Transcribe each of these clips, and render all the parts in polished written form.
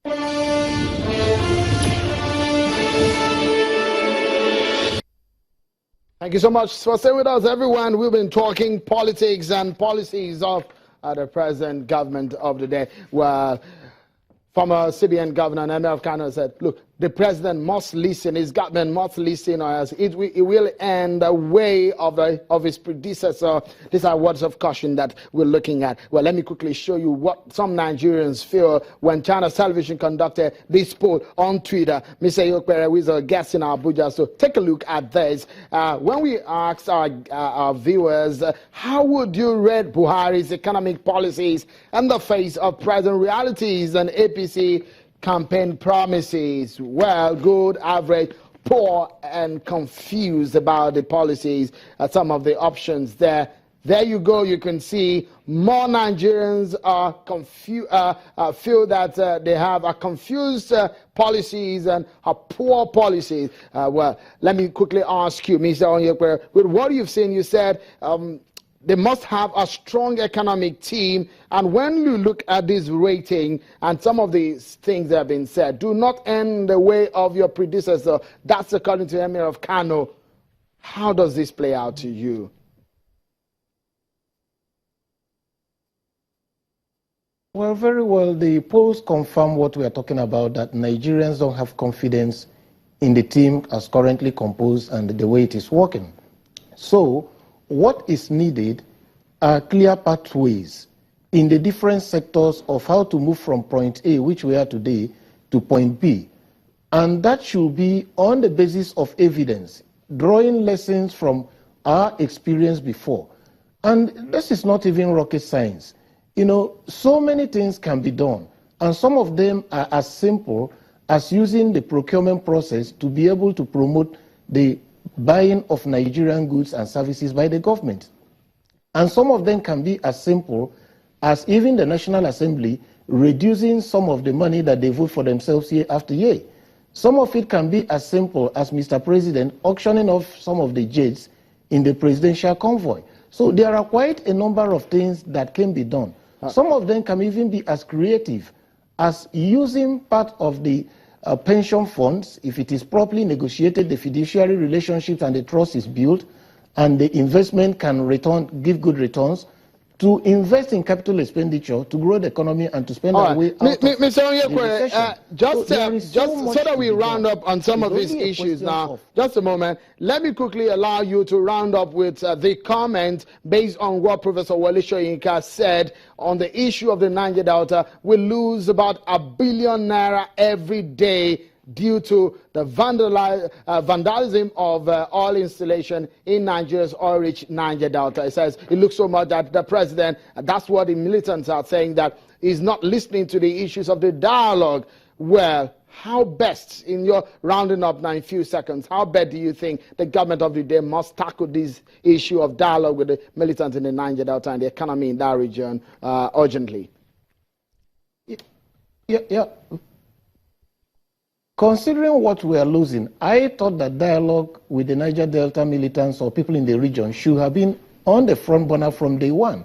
Thank you so much for staying with us, everyone. We've been talking politics and policies of the present government of the day. Well, former CBN Governor Emir Kano said, look, the president must listen, his government must listen, or else it will end the way of his predecessor. These are words of caution that we're looking at. Well, let me quickly show you what some Nigerians feel when China's television conducted this poll on Twitter. Mr. Yokpere, who is a guest in Abuja, so take a look at this. When we asked our viewers, how would you rate Buhari's economic policies in the face of present realities and APC campaign promises? Well, good, average, poor, and confused about the policies. Some of the options there. There you go. You can see more Nigerians are feel that they have confused policies and poor policies. Well, let me quickly ask you, Mr. Onyekwe, with what you've seen, you said they must have a strong economic team. And when you look at this rating and some of these things that have been said, do not end the way of your predecessor. That's according to Emir of Kano. How does this play out to you? Well, very well. The polls confirm what we are talking about, that Nigerians don't have confidence in the team as currently composed and the way it is working. So, what is needed are clear pathways in the different sectors of how to move from point A, which we are today, to point B. And that should be on the basis of evidence, drawing lessons from our experience before. And this is not even rocket science. You know, so many things can be done, and some of them are as simple as using the procurement process to be able to promote the buying of Nigerian goods and services by the government. And some of them can be as simple as even the National Assembly reducing some of the money that they vote for themselves year after year. Some of it can be as simple as Mr. President auctioning off some of the jets in the presidential convoy. So there are quite a number of things that can be done. Some of them can even be as creative as using part of the pension funds, if it is properly negotiated, the fiduciary relationships and the trust is built, and the investment can give good returns, to invest in capital expenditure to grow the economy and to spend our way out Mr. Onyekwe, just so that we round up on some of these issues now, just a moment, let me quickly allow you to round up with the comment based on what Professor Wole Soyinka said on the issue of the Niger Delta. We lose about ₦1 billion every day due to the vandalism of oil installation in Nigeria's oil-rich Niger Delta. It says it looks so much that the president, that's what the militants are saying, that he's not listening to the issues of the dialogue. Well, how best, in your rounding up now in a few seconds, how best do you think the government of the day must tackle this issue of dialogue with the militants in the Niger Delta and the economy in that region urgently? Yeah. Considering what we are losing, I thought that dialogue with the Niger Delta militants or people in the region should have been on the front burner from day one.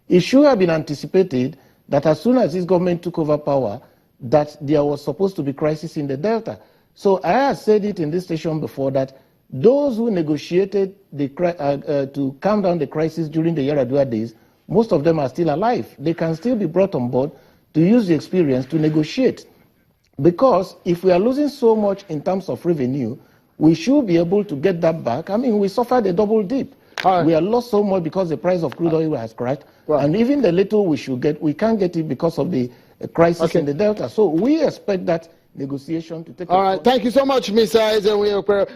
It should have been anticipated that as soon as this government took over power, that there was supposed to be crisis in the Delta. So I have said it in this station before that those who negotiated to calm down the crisis during the Yaradua days, most of them are still alive. They can still be brought on board to use the experience to negotiate. Because if we are losing so much in terms of revenue, we should be able to get that back. I mean, we suffered a double dip. We are lost so much because the price of crude oil has crashed. And even the little we should get, we can't get it because of the crisis in the Delta. So we expect that negotiation to take place. All right, thank you so much, Mr. Ezen.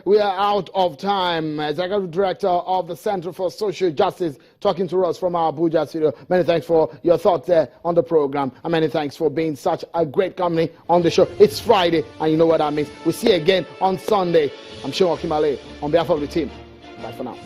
We are out of time. Executive Director of the Center for Social Justice talking to us from our Abuja studio. Many thanks for your thoughts there on the program, and many thanks for being such a great company on the show. It's Friday, and you know what that means. We'll see you again on Sunday. I'm Sean Okimale on behalf of the team. Bye for now.